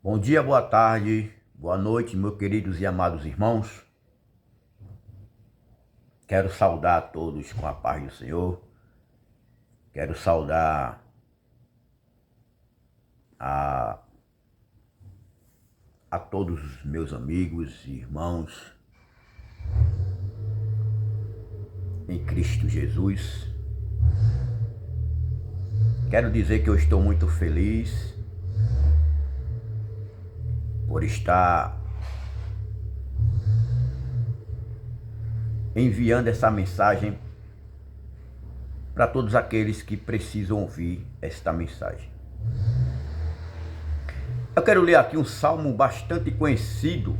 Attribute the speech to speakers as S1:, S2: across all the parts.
S1: Bom dia, boa tarde, boa noite, meus queridos e amados irmãos. Quero saudar a todos com a paz do Senhor. Quero saudar a, a todos os meus amigos e irmãos em Cristo Jesus. Quero dizer que eu estou muito feliz por estar enviando essa mensagem para todos aqueles que precisam ouvir esta mensagem. Eu quero ler aqui um salmo bastante conhecido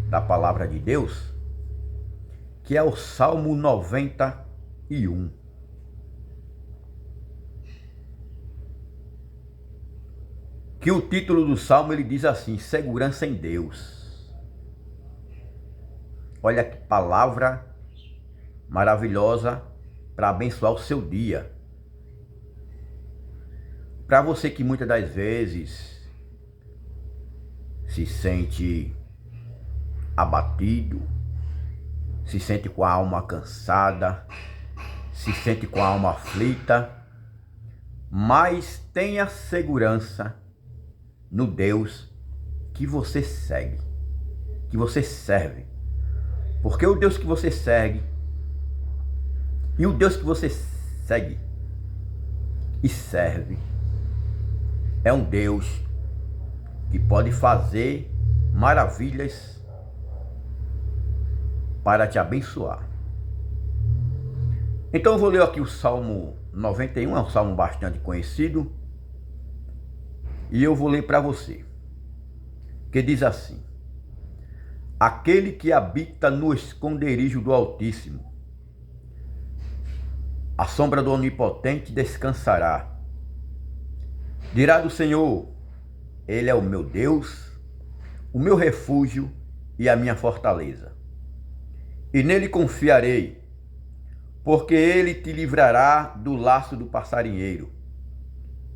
S1: da palavra de Deus, que é o Salmo 91. Que o título do salmo ele diz assim: segurança em Deus. Olha que palavra maravilhosa para abençoar o seu dia. Para você que muitas das vezes se sente abatido, se sente com a alma cansada, se sente com a alma aflita, mas tenha segurança no Deus que você segue, que você serve. Porque o Deus que você segue e o Deus que você segue e serve é um Deus que pode fazer maravilhas para te abençoar. Então eu vou ler aqui o Salmo 91, é um salmo bastante conhecido, e eu vou ler para você, que diz assim: aquele que habita no esconderijo do Altíssimo, a sombra do Onipotente descansará. Dirá do Senhor: Ele é o meu Deus, o meu refúgio e a minha fortaleza. E nele confiarei, porque ele te livrará do laço do passarinheiro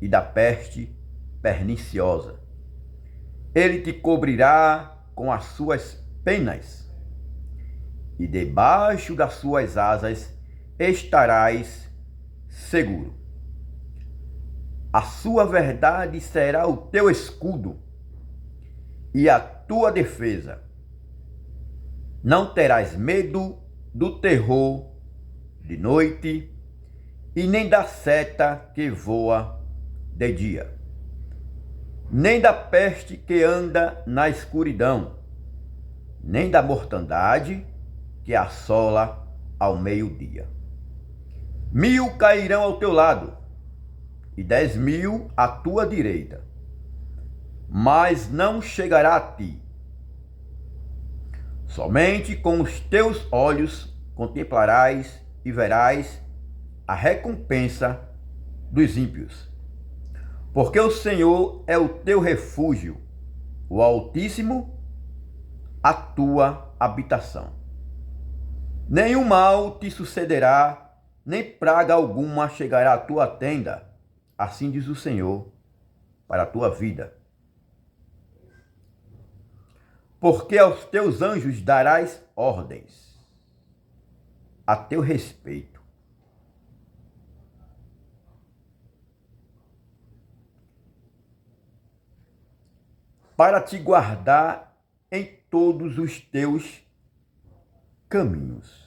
S1: e da peste perniciosa. Ele te cobrirá com as suas penas, e debaixo das suas asas estarás seguro. A sua verdade será o teu escudo e a tua defesa. Não terás medo do terror de noite, e nem da seta que voa de dia, nem da peste que anda na escuridão, nem da mortandade que assola ao meio-dia. 1.000 cairão ao teu lado, e 10.000 à tua direita, mas não chegará a ti. Somente com os teus olhos contemplarás e verás a recompensa dos ímpios. Porque o Senhor é o teu refúgio, o Altíssimo, a tua habitação. Nenhum mal te sucederá, nem praga alguma chegará à tua tenda. Assim diz o Senhor para a tua vida. Porque aos teus anjos darás ordens a teu respeito, para te guardar em todos os teus caminhos.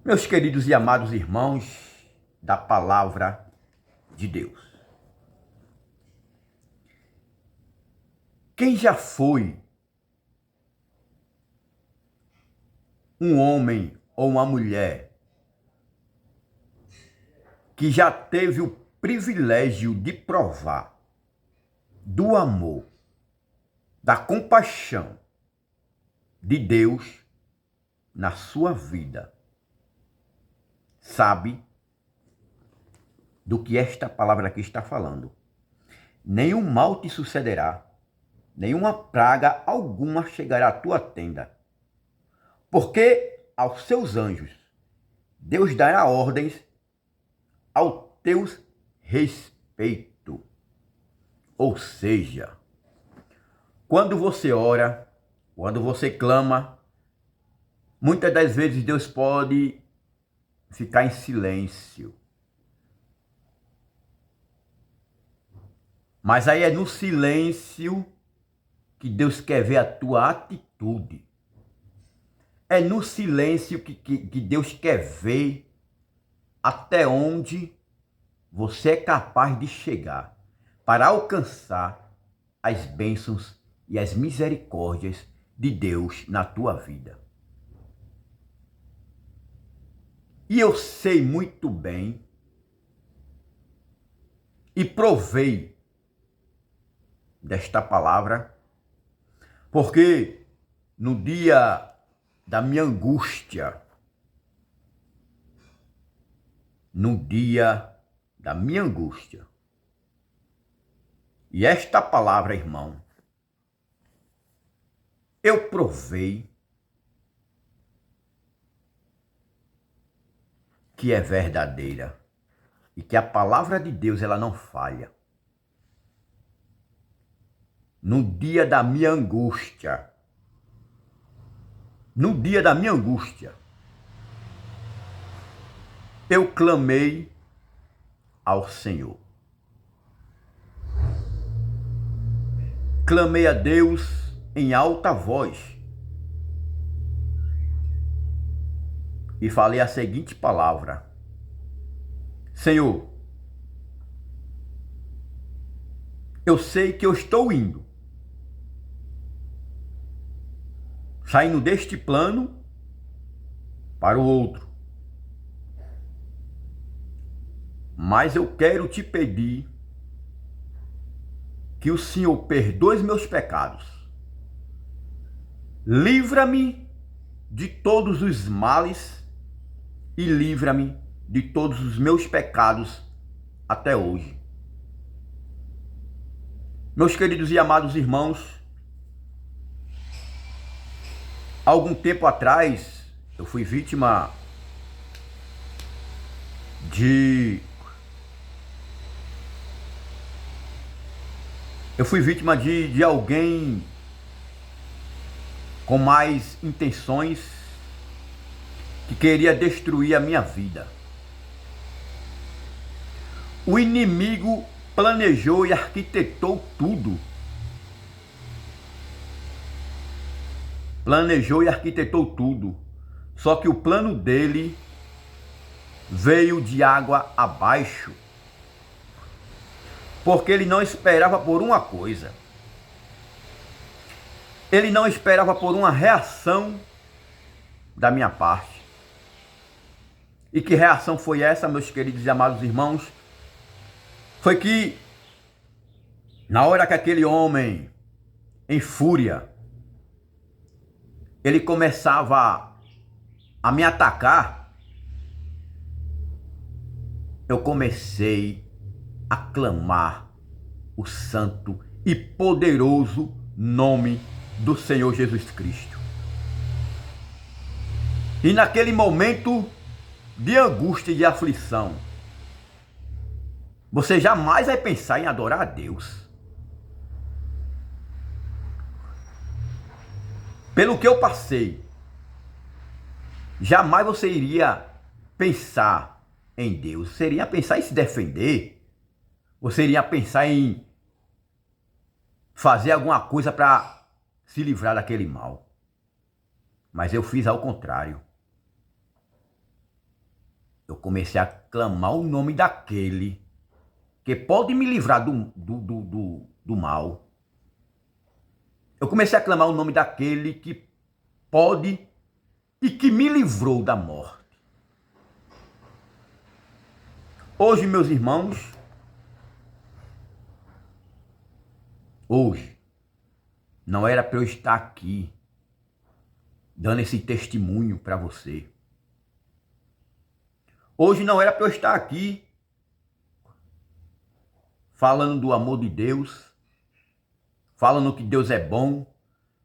S1: Meus queridos e amados irmãos da palavra de Deus, quem já foi um homem ou uma mulher que já teve o privilégio de provar do amor, da compaixão de Deus na sua vida, sabe do que esta palavra aqui está falando? Nenhum mal te sucederá, nenhuma praga alguma chegará à tua tenda. Porque aos seus anjos Deus dará ordens ao teu respeito. Ou seja, quando você ora, quando você clama, muitas das vezes Deus pode ficar em silêncio. Mas aí é no silêncio que Deus quer ver a tua atitude. É no silêncio que Deus quer ver até onde você é capaz de chegar para alcançar as bênçãos e as misericórdias de Deus na tua vida. E eu sei muito bem e provei desta palavra, porque no dia da minha angústia, e esta palavra, irmão, eu provei que é verdadeira e que a palavra de Deus ela não falha. No dia da minha angústia, eu clamei ao Senhor. Clamei a Deus em alta voz e falei a seguinte palavra: Senhor, eu sei que eu estou saindo deste plano para o outro, mas eu quero te pedir que o Senhor perdoe os meus pecados, livra-me de todos os males e livra-me de todos os meus pecados até hoje. Meus queridos e amados irmãos, algum tempo atrás eu fui vítima de alguém com mais intenções que queria destruir a minha vida. O inimigo planejou e arquitetou tudo. Só que o plano dele veio de água abaixo. Porque ele não esperava por uma coisa. Ele não esperava por uma reação da minha parte. E que reação foi essa, meus queridos e amados irmãos? Foi que, na hora que aquele homem, em fúria, ele começava a me atacar, eu comecei a clamar o santo e poderoso nome do Senhor Jesus Cristo. E naquele momento de angústia e de aflição, você jamais vai pensar em adorar a Deus. Pelo que eu passei, jamais você iria pensar em Deus. Você iria pensar em se defender. Você iria pensar em fazer alguma coisa para se livrar daquele mal. Mas eu fiz ao contrário. Eu comecei a clamar o nome daquele que pode me livrar do mal. Eu comecei a clamar o nome daquele que pode e que me livrou da morte. Hoje, meus irmãos, hoje não era para eu estar aqui dando esse testemunho para você. Hoje não era para eu estar aqui falando do amor de Deus, falando que Deus é bom,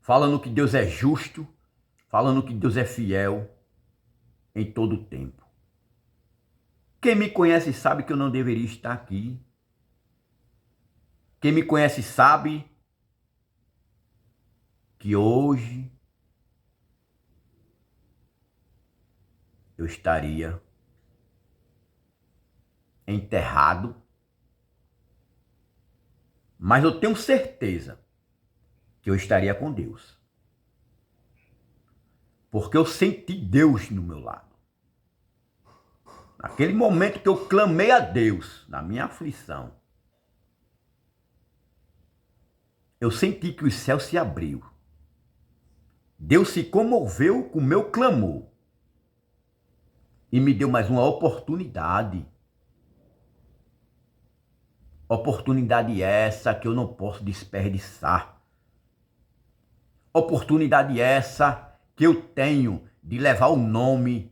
S1: falando que Deus é justo, falando que Deus é fiel em todo o tempo. Quem me conhece sabe que eu não deveria estar aqui. Quem me conhece sabe que hoje eu estaria enterrado, mas eu tenho certeza que eu estaria com Deus. Porque eu senti Deus no meu lado. Naquele momento que eu clamei a Deus, na minha aflição, eu senti que o céu se abriu. Deus se comoveu com o meu clamor e me deu mais uma oportunidade. Oportunidade essa que eu não posso desperdiçar. Oportunidade essa que eu tenho de levar o nome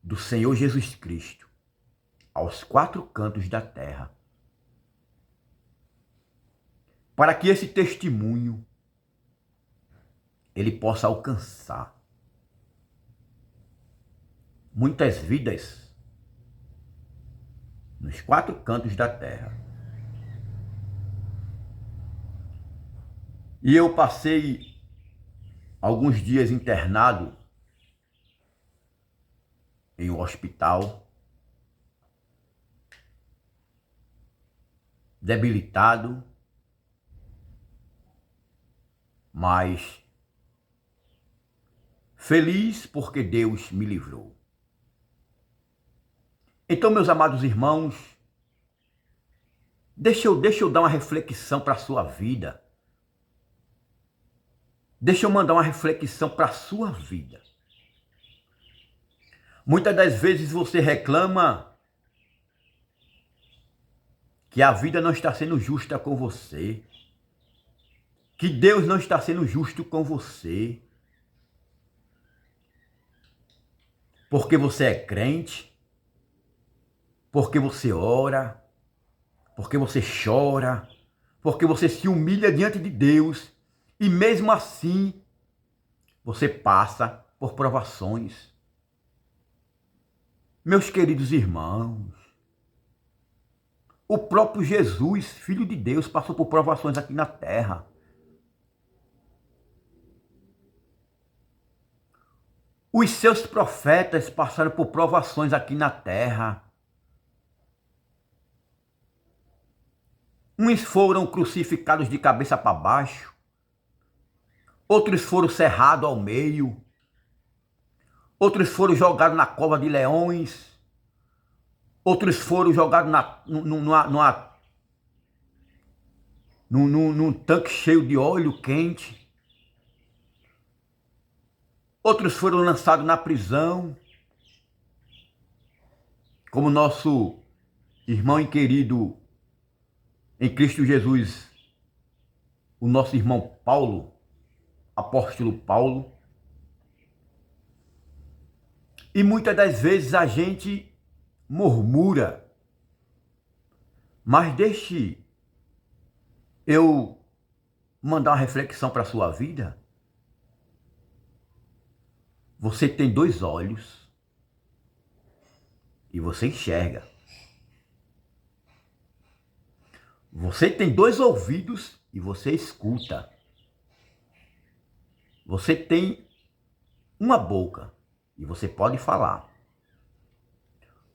S1: do Senhor Jesus Cristo aos quatro cantos da terra. Para que esse testemunho ele possa alcançar muitas vidas nos quatro cantos da terra. E eu passei alguns dias internado em um hospital, debilitado, mas feliz porque Deus me livrou. Então, meus amados irmãos, deixa eu dar uma reflexão para a sua vida. Deixa eu mandar uma reflexão para a sua vida. Muitas das vezes você reclama que a vida não está sendo justa com você, que Deus não está sendo justo com você, porque você é crente, porque você ora, porque você chora, porque você se humilha diante de Deus e mesmo assim você passa por provações. Meus queridos irmãos, o próprio Jesus, Filho de Deus, passou por provações aqui na terra. Os seus profetas passaram por provações aqui na terra. Uns foram crucificados de cabeça para baixo, outros foram cerrados ao meio, outros foram jogados na cova de leões, outros foram jogados num tanque cheio de óleo quente, outros foram lançados na prisão, como nosso irmão e querido em Cristo Jesus, o nosso irmão Paulo, apóstolo Paulo. E muitas das vezes a gente murmura, mas deixe eu mandar uma reflexão para a sua vida. Você tem dois olhos e você enxerga. Você tem dois ouvidos e você escuta. Você tem uma boca e você pode falar.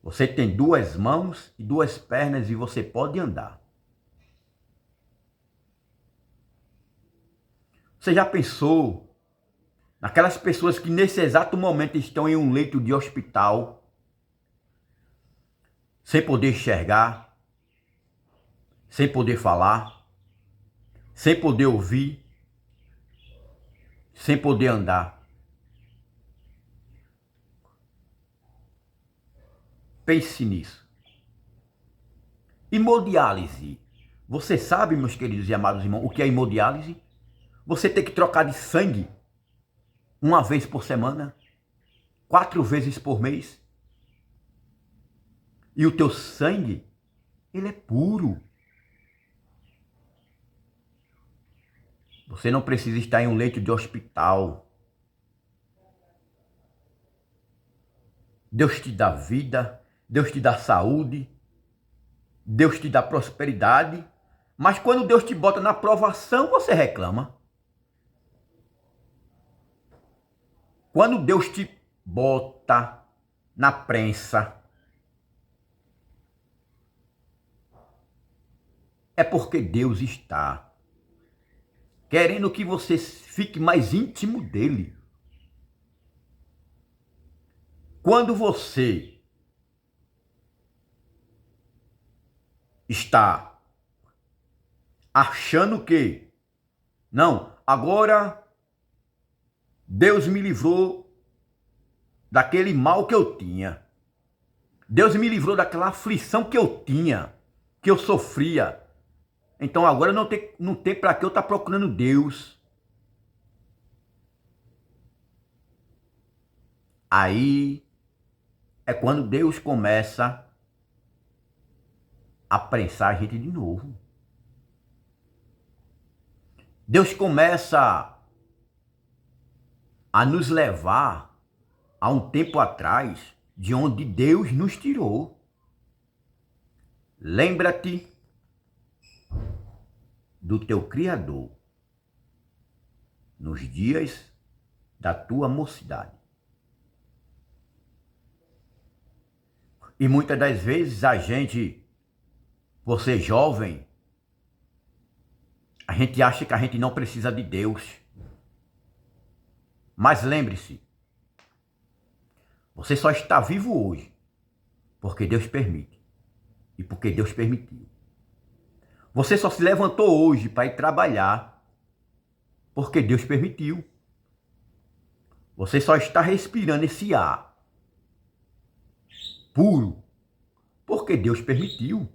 S1: Você tem duas mãos e duas pernas e você pode andar. Você já pensou naquelas pessoas que nesse exato momento estão em um leito de hospital, sem poder enxergar, sem poder falar, sem poder ouvir, sem poder andar? Pense nisso. Hemodiálise. Você sabe, meus queridos e amados irmãos, o que é hemodiálise? Você tem que trocar de sangue uma vez por semana, 4 vezes por mês. E o teu sangue, ele é puro. Você não precisa estar em um leito de hospital. Deus te dá vida, Deus te dá saúde, Deus te dá prosperidade, Mas quando Deus te bota na provação, você reclama. Quando Deus te bota na prensa, é porque Deus está querendo que você fique mais íntimo dele. Quando você está achando que, não, agora Deus me livrou daquele mal que eu tinha. Deus me livrou daquela aflição que eu tinha, que eu sofria. Então agora não tem para que eu estar procurando Deus. Aí é quando Deus começa a prensar a gente de novo. Deus começa a nos levar a um tempo atrás de onde Deus nos tirou. Lembra-te do teu Criador nos dias da tua mocidade. E muitas das vezes a gente, por ser jovem, a gente acha que a gente não precisa de Deus. Mas lembre-se, você só está vivo hoje porque Deus permite e porque Deus permitiu. Você só se levantou hoje para ir trabalhar porque Deus permitiu. Você só está respirando esse ar puro porque Deus permitiu.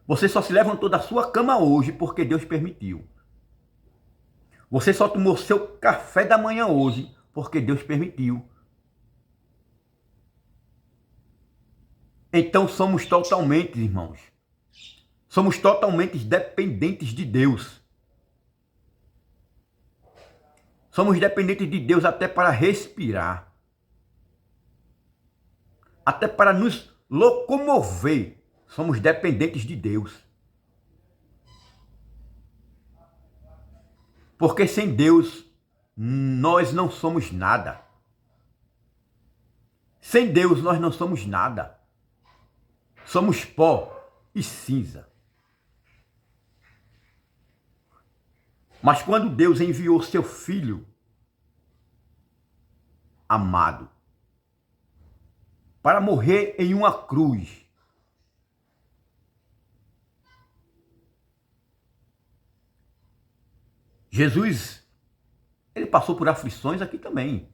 S1: Você só se levantou da sua cama hoje porque Deus permitiu. Você só tomou seu café da manhã hoje porque Deus permitiu. Então somos totalmente, irmãos, somos totalmente dependentes de Deus. Somos dependentes de Deus até para respirar. Até para nos locomover. Somos dependentes de Deus. Porque sem Deus, nós não somos nada. Sem Deus, nós não somos nada. Somos pó e cinza. Mas quando Deus enviou seu Filho amado para morrer em uma cruz, Jesus, ele passou por aflições aqui também.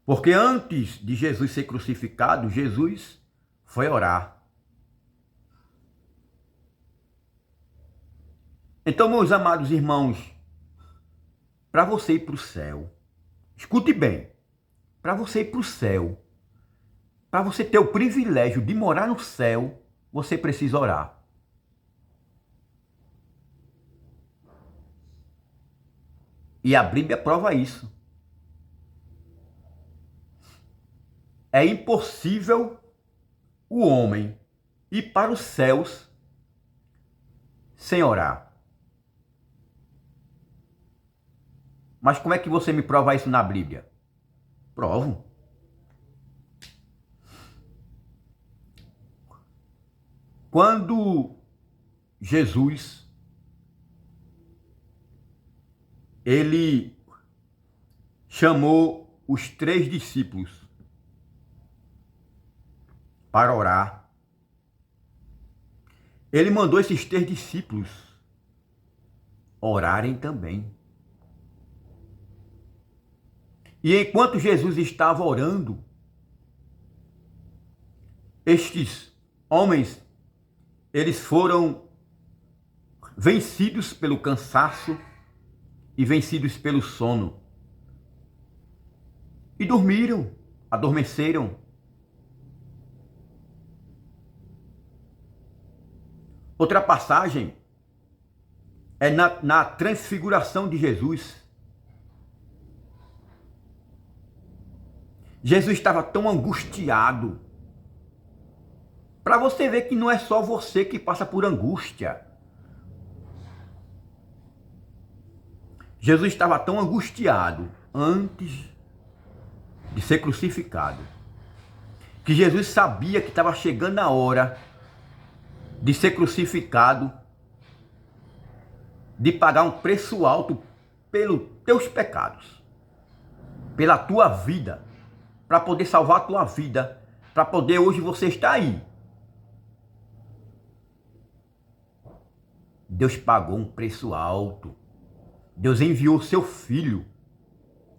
S1: Porque antes de Jesus ser crucificado, Jesus foi orar. Então, meus amados irmãos, para você ir para o céu, escute bem, para você ir para o céu, para você ter o privilégio de morar no céu, você precisa orar. E a Bíblia prova isso. É impossível o homem ir para os céus sem orar. Mas como é que você me prova isso na Bíblia? Provo. Quando Jesus, ele chamou os 3 discípulos para orar, ele mandou esses 3 discípulos orarem também. E enquanto Jesus estava orando, estes homens, eles foram vencidos pelo cansaço e vencidos pelo sono. E dormiram, adormeceram. Outra passagem é na transfiguração de Jesus. Jesus estava tão angustiado, Para você ver que não é só você que passa por angústia. Jesus estava tão angustiado antes de ser crucificado, que Jesus sabia que estava chegando a hora de ser crucificado, de pagar um preço alto pelos teus pecados, pela tua vida, para poder salvar a tua vida, para poder hoje você estar aí. Deus pagou um preço alto. Deus enviou seu filho,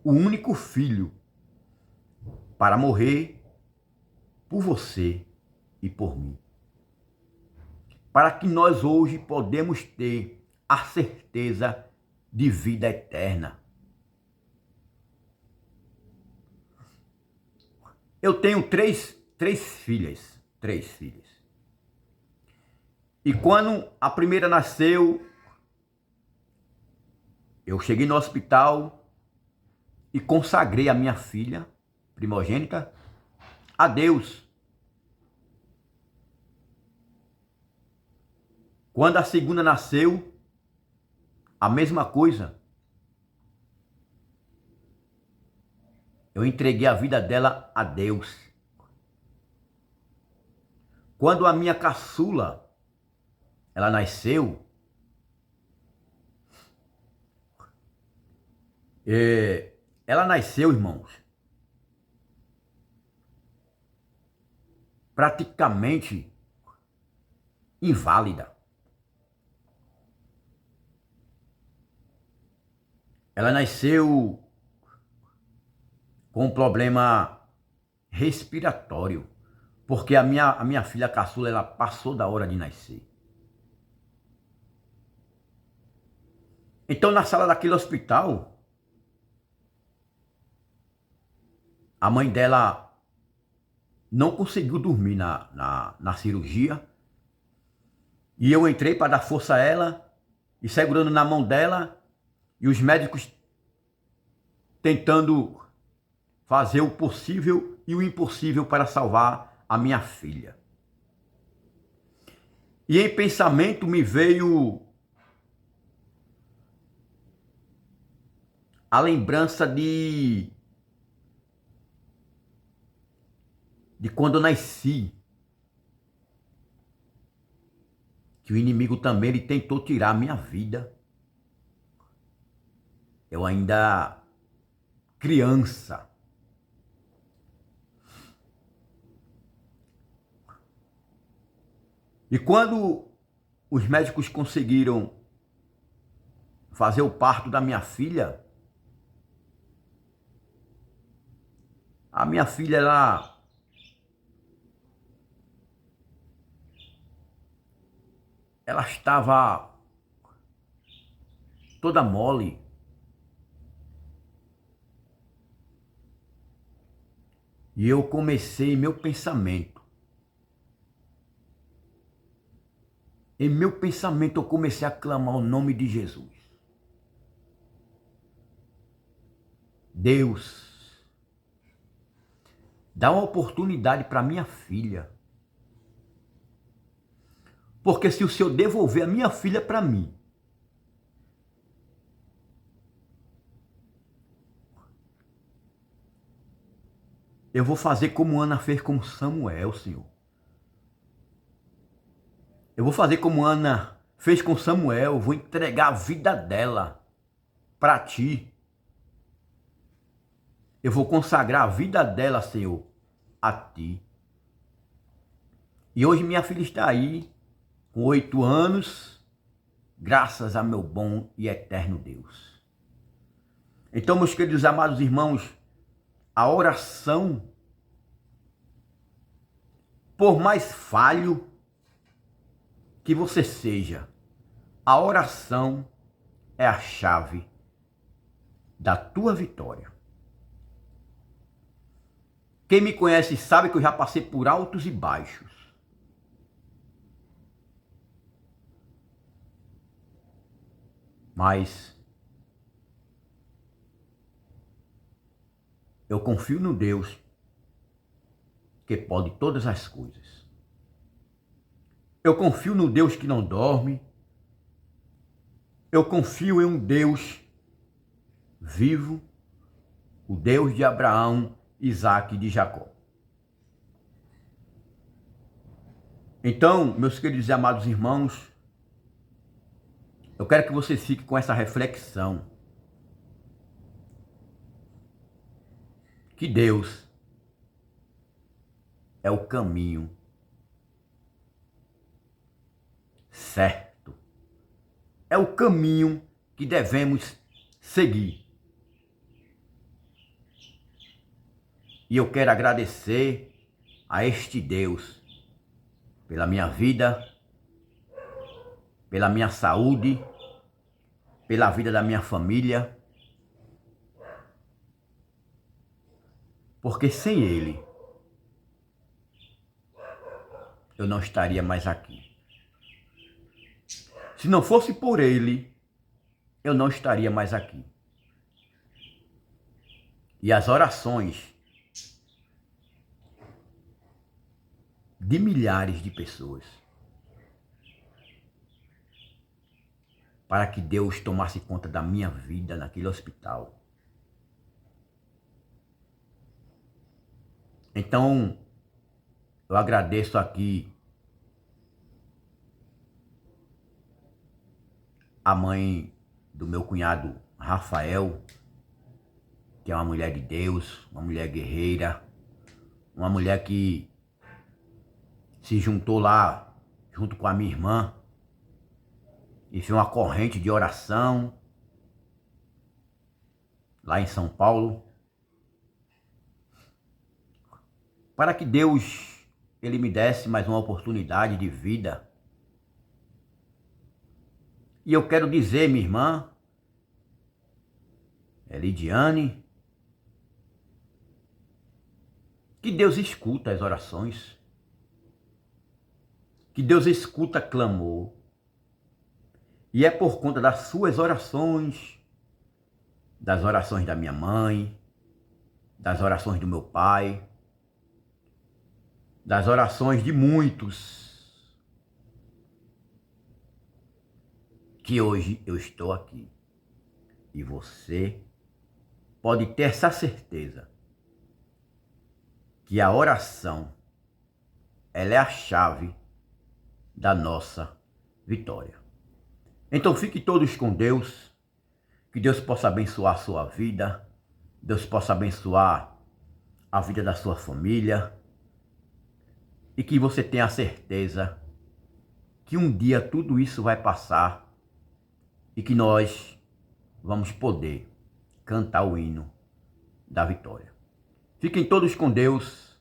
S1: o único filho, para morrer por você e por mim. Para que nós hoje podemos ter a certeza de vida eterna. Eu tenho três filhas. E quando a primeira nasceu, eu cheguei no hospital e consagrei a minha filha primogênita a Deus. Quando a segunda nasceu, a mesma coisa. Eu entreguei a vida dela a Deus. Quando a minha caçula, ela nasceu, ela nasceu, irmãos, praticamente inválida. Ela nasceu com um problema respiratório, porque a minha filha caçula, ela passou da hora de nascer. Então, na sala daquele hospital, a mãe dela não conseguiu dormir na cirurgia. E eu entrei para dar força a ela, e segurando na mão dela, e os médicos tentando fazer o possível e o impossível para salvar a minha filha. E em pensamento me veio a lembrança de quando eu nasci, que o inimigo também ele tentou tirar a minha vida. Eu ainda criança. E quando os médicos conseguiram fazer o parto da minha filha, a minha filha, ela estava toda mole. E eu comecei meu pensamento. Em meu pensamento eu comecei a clamar o nome de Jesus. Deus, dá uma oportunidade para minha filha. Porque se o Senhor devolver a minha filha para mim, eu vou fazer como Ana fez com Samuel, Senhor. Eu vou fazer como Ana fez com Samuel, vou entregar a vida dela para ti. Eu vou consagrar a vida dela, Senhor, a ti. E hoje minha filha está aí, com 8 anos, graças a meu bom e eterno Deus. Então, meus queridos amados irmãos, a oração, por mais falho que você seja, a oração é a chave da tua vitória. Quem me conhece sabe que eu já passei por altos e baixos. Mas eu confio no Deus que pode todas as coisas. Eu confio no Deus que não dorme. Eu confio em um Deus vivo, o Deus de Abraão, Isaque e de Jacó. Então, meus queridos e amados irmãos, eu quero que você fique com essa reflexão. Que Deus é o caminho certo. É o caminho que devemos seguir. E eu quero agradecer a este Deus pela minha vida, pela minha saúde, pela vida da minha família, porque sem Ele eu não estaria mais aqui. Se não fosse por Ele, eu não estaria mais aqui. E as orações de milhares de pessoas para que Deus tomasse conta da minha vida naquele hospital. Então, eu agradeço aqui a mãe do meu cunhado Rafael, que é uma mulher de Deus, uma mulher guerreira, uma mulher que se juntou lá junto com a minha irmã e fez uma corrente de oração lá em São Paulo, para que Deus ele me desse mais uma oportunidade de vida. E eu quero dizer, minha irmã Lidiane, que Deus escuta as orações, que Deus escuta clamor. E é por conta das suas orações, das orações da minha mãe, das orações do meu pai, das orações de muitos, que hoje eu estou aqui. E você pode ter essa certeza que a oração, ela é a chave da nossa vitória. Então fiquem todos com Deus, que Deus possa abençoar a sua vida, Deus possa abençoar a vida da sua família, e que você tenha a certeza que um dia tudo isso vai passar e que nós vamos poder cantar o hino da vitória. Fiquem todos com Deus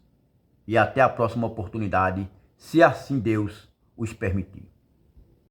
S1: e até a próxima oportunidade, se assim Deus os permitir.